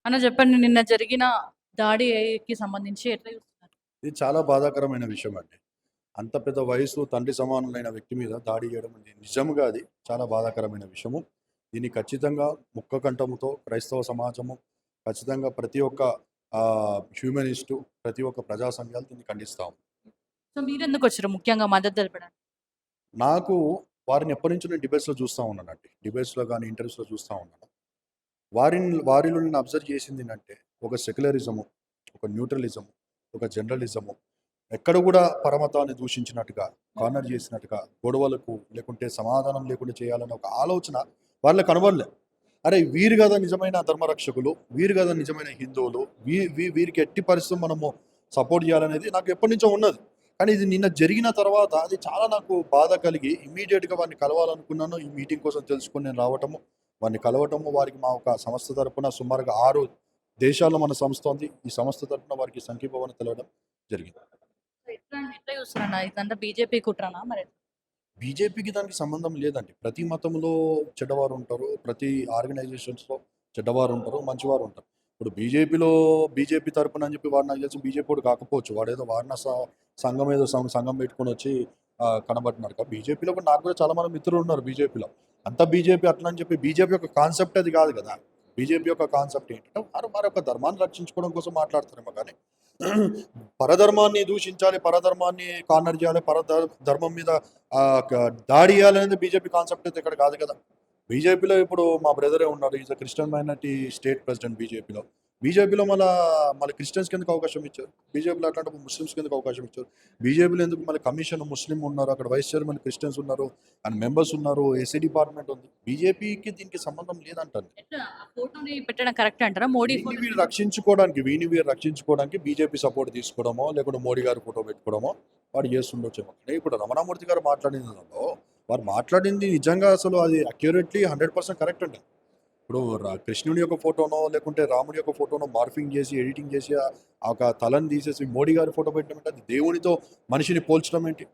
అన్న చెప్పండి. నిన్న జరిగిన దాడికి సంబంధించి ఎట్లా చూస్తున్నారు? ఇది చాలా బాధాకరమైన విషయం అండి. అంత పెద్ద వయసు తండ్రి సమానులైన వ్యక్తి మీద దాడి చేయడం అనేది నిజంగా అది చాలా బాధాకరమైన విషయము. దీన్ని ఖచ్చితంగా ముక్త కంఠముతో క్రైస్తవ సమాజము ఖచ్చితంగా ప్రతి ఒక్క హ్యూమనిస్టు, ప్రతి ఒక్క ప్రజా సంఘాలు దీన్ని ఖండిస్తాం. సో మీరెందుకొచ్చారు ముఖ్యంగా మద్దతు తెలపడానికి? నాకు వారిని ఎప్పటినుంచో నేను డిబేట్స్‌లో చూస్తా ఉన్నానండి. డిబేట్స్‌లో గాని, ఇంటర్వ్యూస్‌లో చూస్తా ఉన్నాను. వారిలో నేను అబ్జర్వ్ చేసిందేంటంటే ఒక సెక్యులరిజము, ఒక న్యూట్రలిజము, ఒక జనరలిజము ఎక్కడ కూడా పరమతాన్ని దూషించినట్టుగా, కార్నర్ చేసినట్టుగా, గొడవలకు లేకుంటే సమాధానం లేకుండా చేయాలనే ఒక ఆలోచన వాళ్ళకి కనబడలే. అరే! వీరు గదా నిజమైన ధర్మరక్షకులు, వీరు గదా నిజమైన హిందువులు, వీరికి ఎట్టి పరిస్థితుల్లో మనము సపోర్ట్ చేయాలనేది నాకు ఎప్పటినుంచో ఉన్నది. కానీ ఇది నిన్న జరిగిన తర్వాత అది చాలా నాకు బాధ కలిగి ఇమ్మీడియేట్‌గా వారిని కలవాలనుకున్నాను. ఈ మీటింగ్ కోసం తెలుసుకొని నేను రావటము, వారిని కలవటము, వారికి మా ఒక సంస్థ తరపున సుమారుగా 6 దేశాల్లో మన సంస్థ ఉంది. ఈ సంస్థ తరపున వారికి సంఘీభావన తెలవడం జరిగింది. సో ఎట్లా చూస్తారన్న? ఇదంతా బీజేపీ కుట్రనా మరి? బీజేపీకి దానికి సంబంధం లేదండి. ప్రతి మతంలో చెడ్డవారు ఉంటారు. ప్రతి ఆర్గనైజేషన్స్‌లో చెడ్డవారు ఉంటారు, మంచివారు ఉంటారు. ఇప్పుడు బీజేపీ తరపున అని చెప్పి వాడు నాకు తెలిసి బీజేపీఓడు కాకపోవచ్చు. వాడేదో వాడిన సంఘం ఏదో సంఘం పెట్టుకొనొచ్చి కనబడుతున్నారు. బీజేపీలో కూడా నాకు కూడా చాలా మంది మిత్రులు ఉన్నారు బీజేపీలో. అంతా బీజేపీ అట్లా అని చెప్పి బీజేపీ యొక్క కాన్సెప్ట్ అది కాదు కదా! బీజేపీ యొక్క కాన్సెప్ట్ ఏంటంటే వారు వారి యొక్క ధర్మాన్ని రక్షించుకోవడం కోసం మాట్లాడతారేమో కానీ పరధర్మాన్ని దూషించాలి, పరధర్మాన్ని కార్నర్ చేయాలి, ధర్మం మీద దాడి చేయాలనేది బీజేపీ కాన్సెప్ట్ అయితే ఇక్కడ కాదు కదా. బీజేపీలో ఇప్పుడు మా బ్రదరే ఉన్నారు. Is a Christian minority state president బీజేపీలో. బీజేపీలో మళ్ళీ క్రిస్టియన్స్‌కి ఎందుకు అవకాశం ఇచ్చారు? బీజేపీలో అట్లాంటప్పుడు ముస్లిమ్స్‌కి ఎందుకు అవకాశం ఇచ్చారు? బీజేపీలో ఎందుకు మళ్ళీ కమిషన్ ముస్లిం ఉన్నారు, అక్కడ వైస్ చైర్మన్ క్రిస్టియన్స్ ఉన్నారు, అండ్ మెంబర్స్ ఉన్నారు, ఎస్సీ డిపార్ట్మెంట్ ఉంది. బీజేపీకి దీనికి సంబంధం లేదంటాను. ఎట్లా ఆ ఫోటోని పెట్టడం కరెక్ట్ అంటారా? మోడీ ఫోటో వీరిని రక్షించుకోవడానికి బీజేపీ సపోర్ట్ తీసుకోవడమో, లేకుంటే మోడీ గారి ఫోటో పెట్టుకోవడమో వాడు చేస్తుండొచ్చేమో. కానీ ఇప్పుడు రమణమూర్తి గారు మాట్లాడిన దాంట్లో వారు మాట్లాడింది నిజంగా అసలు అది అక్యురేట్‌లీ 100% కరెక్ట్ అండి. ఇప్పుడు కృష్ణుడి యొక్క ఫోటోనో, లేకుంటే రాముడి యొక్క ఫోటోనో మార్ఫింగ్ చేసి, ఎడిటింగ్ చేసి ఆ ఒక తలని తీసేసి మోడీ గారి ఫోటో పెట్టడం అంటే అది దేవునితో మనిషిని పోల్చడం ఏంటి?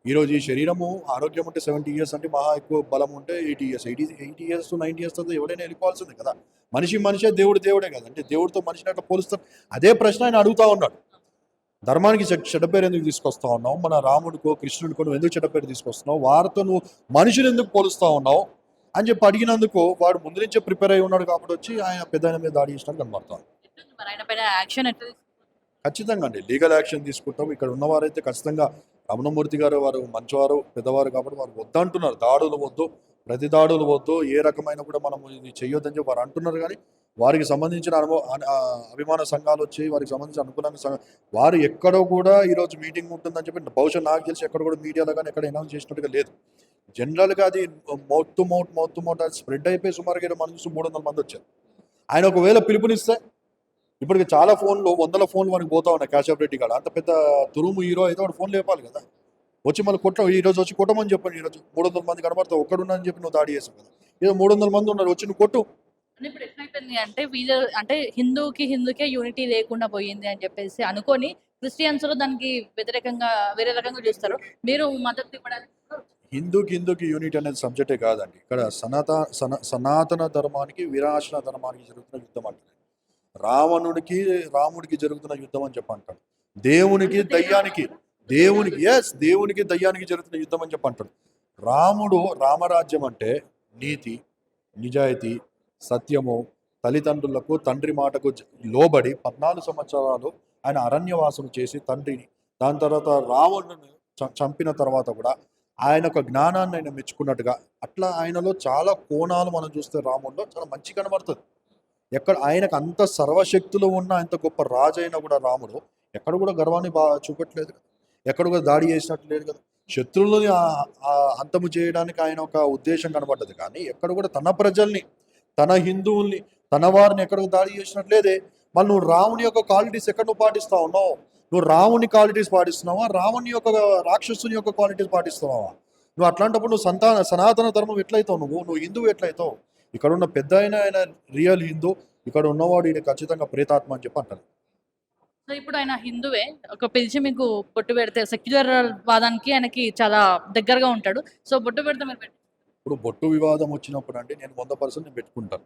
ఈరోజు ఈ శరీరము ఆరోగ్యం ఉంటే 70 ఇయర్స్ అంటే మహా ఎక్కువ బలం ఉంటే 80 ఇయర్స్. 80 ఇయర్స్ టు 90 ఇయర్స్ తర్వాత ఎవడైనా వెళ్ళిపోవాల్సిందే కదా! మనిషే, దేవుడే కదా! అంటే దేవుడితో మనిషిని అట్లా పోలుస్తారు. అదే ప్రశ్న ఆయన అడుగుతా ఉన్నాడు. ధర్మానికి చెడ్డ పేరు ఎందుకు తీసుకొస్తా ఉన్నావు? మన రాముడికో, కృష్ణుడికో నువ్వు ఎందుకు చెడ్డ పేరు తీసుకొస్తున్నావు? వారితో నువ్వు మనిషిని ఎందుకు పోలుస్తా ఉన్నావు? అని చెప్పి అడిగినందుకు వాడు ముందు నుంచే ప్రిపేర్ అయి ఉన్నాడు కాబట్టి వచ్చి ఆయన పెద్దాయన మీద దాడి చేసినట్టు కనబడతాను. మరి ఆయన పైన యాక్షన్ ఎట్లా ఖచ్చితంగా అండి. లీగల్ యాక్షన్ తీసుకుంటాం. ఇక్కడ ఉన్నవారైతే ఖచ్చితంగా రమణమూర్తి గారు వారు మంచివారు, పెద్దవారు కాబట్టి వారు వద్దంటున్నారు. దాడులు వద్దు, ప్రతి దాడులు వద్దు, ఏ రకమైన కూడా మనం ఇది చేయొద్దని చెప్పి వారు అంటున్నారు కానీ, వారికి సంబంధించిన అభిమాన సంఘాలు వచ్చి వారికి సంబంధించిన అనుకూలంగా వారు ఎక్కడో కూడా ఈరోజు మీటింగ్ ఉంటుందని చెప్పి బహుశా నాకు తెలిసి ఎక్కడ కూడా మీడియాలో కానీ ఎక్కడ అనౌన్స్ చేసినట్టుగా లేదు. జనరల్‌గా అది మౌత్ టు మౌత్ అది స్ప్రెడ్ అయిపోయి సుమారుగా మన చూసి 300 మంది వచ్చారు. ఆయన ఒకవేళ పిలుపునిస్తే ఇప్పటికి చాలా ఫోన్లు, వందల ఫోన్లు మనకి పోతా ఉన్నాయి క్యాషాఫ్ రెడ్డి కాడ. అంత పెద్ద తురుము హీరో అయితే వాడు ఫోన్ లేపాలి కదా! వచ్చి మళ్ళీ ఈరోజు వచ్చి కొట్టమని చెప్పండి. ఈరోజు 300 మంది కనబడతావు. ఒక్కడున్నారని చెప్పి నువ్వు దాడి చేసావు కదా! ఏదో 300 మంది ఉన్నారు వచ్చి నువ్వు కొట్టు. అంటే ఇప్పుడు ఎట్లయిపోయింది అంటే వీళ్ళు అంటే హిందూకే యూనిటీ లేకుండా పోయింది అని చెప్పేసి అనుకోని క్రిస్టియన్స్‌లో దానికి వ్యతిరేకంగా వేరే రకంగా చూస్తారు. మీరు మద్దతు ఇవ్వడానికి హిందూకి యూనిట్ అనేది సబ్జెక్టే కాదండి. ఇక్కడ సనాతన ధర్మానికి, వినాశన ధర్మానికి జరుగుతున్న యుద్ధం అంటారు. రాముడికి జరుగుతున్న యుద్ధం అని చెప్పంటాడు. దేవునికి దయ్యానికి జరుగుతున్న యుద్ధం అని చెప్పంటాడు. రామరాజ్యం అంటే నీతి, నిజాయితీ, సత్యము, తల్లిదండ్రులకు తండ్రి మాటకు లోబడి 14 సంవత్సరాలు ఆయన అరణ్యవాసం చేసి తండ్రిని, దాని తర్వాత రావణుని చంపిన తర్వాత కూడా ఆయన ఒక జ్ఞానాన్ని ఆయన మెచ్చుకున్నట్టుగా అట్లా ఆయనలో చాలా కోణాలు మనం చూస్తే రాముడిలో చాలా మంచి కనబడుతుంది. ఆయనకు అంత సర్వశక్తులు ఉన్న అంత గొప్ప రాజు అయినా కూడా రాముడు ఎక్కడ కూడా గర్వాన్ని చూపెట్టలేదు కదా. ఎక్కడ కూడా దాడి చేసినట్టు లేదు కదా. శత్రువులని అంతము చేయడానికి ఆయన ఒక ఉద్దేశం కనబడ్డది కానీ ఎక్కడ కూడా తన ప్రజల్ని, తన హిందువుల్ని, తన వారిని ఎక్కడ దాడి చేసినట్లేదే. మళ్ళీ నువ్వు రాముని యొక్క క్వాలిటీస్ ఎక్కడ నువ్వు పాటిస్తా ఉన్నావు? నువ్వు రాముని క్వాలిటీస్ పాటిస్తున్నావా, రాముని యొక్క రాక్షసుని యొక్క క్వాలిటీస్ పాటిస్తున్నావా? నువ్వు అట్లాంటప్పుడు నువ్వు సనాతన ధర్మం ఎట్లయితావు? నువ్వు హిందువు ఎట్లయితావు? ఇక్కడ ఉన్న పెద్ద ఆయన రియల్ హిందూ, ఇక్కడ ఉన్నవాడు ఈయన ఖచ్చితంగా ప్రేతాత్మ అని చెప్పి అంటారు. సో ఇప్పుడు ఆయన హిందువే. ఒక పిలిచి మీకు బొట్టు పెడితే సెక్యులర్ వాదానికి ఆయనకి చాలా దగ్గరగా ఉంటాడు. సో బొట్టు పెడితే మీరు ఇప్పుడు బొట్టు వివాదం వచ్చినప్పుడు అంటే నేను 100% నేను పెట్టుకుంటాను.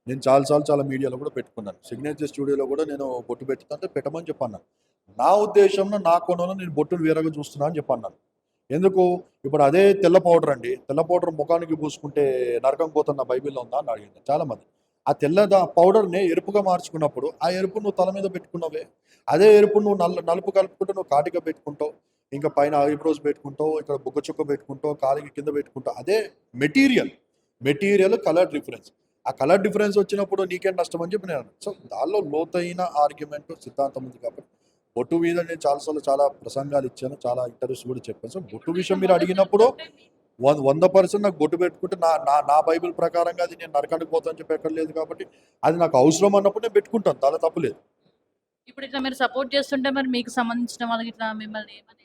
నేను చాలాసార్లు చాలా మీడియాలో కూడా పెట్టుకున్నాను. సిగ్నేచర్ స్టూడియోలో కూడా నేను బొట్టు పెట్టుకుంటే పెట్టమని చెప్పన్నాను. నా ఉద్దేశంలో నా కోణంలో నేను బొట్టును వేరేగా చూస్తున్నా అని చెప్పన్నాను. ఎందుకు? ఇప్పుడు అదే తెల్ల పౌడర్ అండి. తెల్ల పౌడర్ ముఖానికి పూసుకుంటే నరకం పోతున్న బైబిల్‌లో ఉందా అని అడిగింది చాలామంది. ఆ పౌడర్‌ని ఎరుపుగా మార్చుకున్నప్పుడు, ఆ ఎరుపు నువ్వు తల మీద పెట్టుకున్నావే. అదే ఎరుపు నువ్వు నలుపు కలుపుకుంటే నువ్వు కాటిక పెట్టుకుంటావు. ఇంకా పైన ఐబ్రోస్ పెట్టుకుంటావు. ఇక్కడ బుగ్గ చుక్క పెట్టుకుంటావు. కాలికి కింద పెట్టుకుంటావు. అదే మెటీరియల్ కలర్ డిఫరెన్స్. ఆ కలర్ డిఫరెన్స్ వచ్చినప్పుడు నీకేం నష్టం అని చెప్పి నేను అన్నాను. సో దానిలో లోతైన ఆర్గ్యుమెంట్ సిద్ధాంతం ఉంది కాబట్టి బొట్టు మీద నేను చాలా ప్రసంగాలు ఇచ్చాను. చాలా ఇంటర్వ్యూస్ కూడా చెప్పాను. సో బొట్టు విషయం మీరు అడిగినప్పుడు 100% నాకు బొట్టు పెట్టుకుంటే నా నా నా బైబిల్ ప్రకారంగా అది నేను నరకానికి పోతాను చెప్పి ఎక్కడ లేదు కాబట్టి అది నాకు అవసరం అన్నప్పుడు నేను పెట్టుకుంటాను. చాలా తప్పులేదు. ఇప్పుడు ఇట్లా మీరు సపోర్ట్ చేస్తుంటే మరి మీకు సంబంధించిన వాళ్ళకి ఇట్లా మిమ్మల్ని ఏమని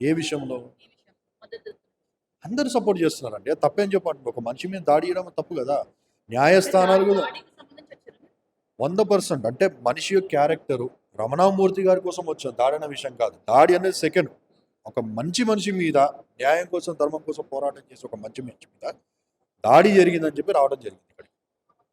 ఏ విషయంలో? ఈ విషయం మద్దతు అందరూ సపోర్ట్ చేస్తున్నారండి. అది తప్పేం చెప్పండి. ఒక మనిషి మీద దాడి చేయడం తప్పు కదా. న్యాయస్థానాలు కూడా దాడికి సంబంధించి వచ్చారు 100% అంటే మనిషి యొక్క క్యారెక్టరు రమణామూర్తి గారి కోసం వచ్చాను. దాడి అనే విషయం కాదు. దాడి అనేది సెకండ్. ఒక మంచి మనిషి మీద న్యాయం కోసం, ధర్మం కోసం పోరాటం చేసే ఒక మంచి మనిషి మీద దాడి జరిగిందని చెప్పి రావడం జరిగింది.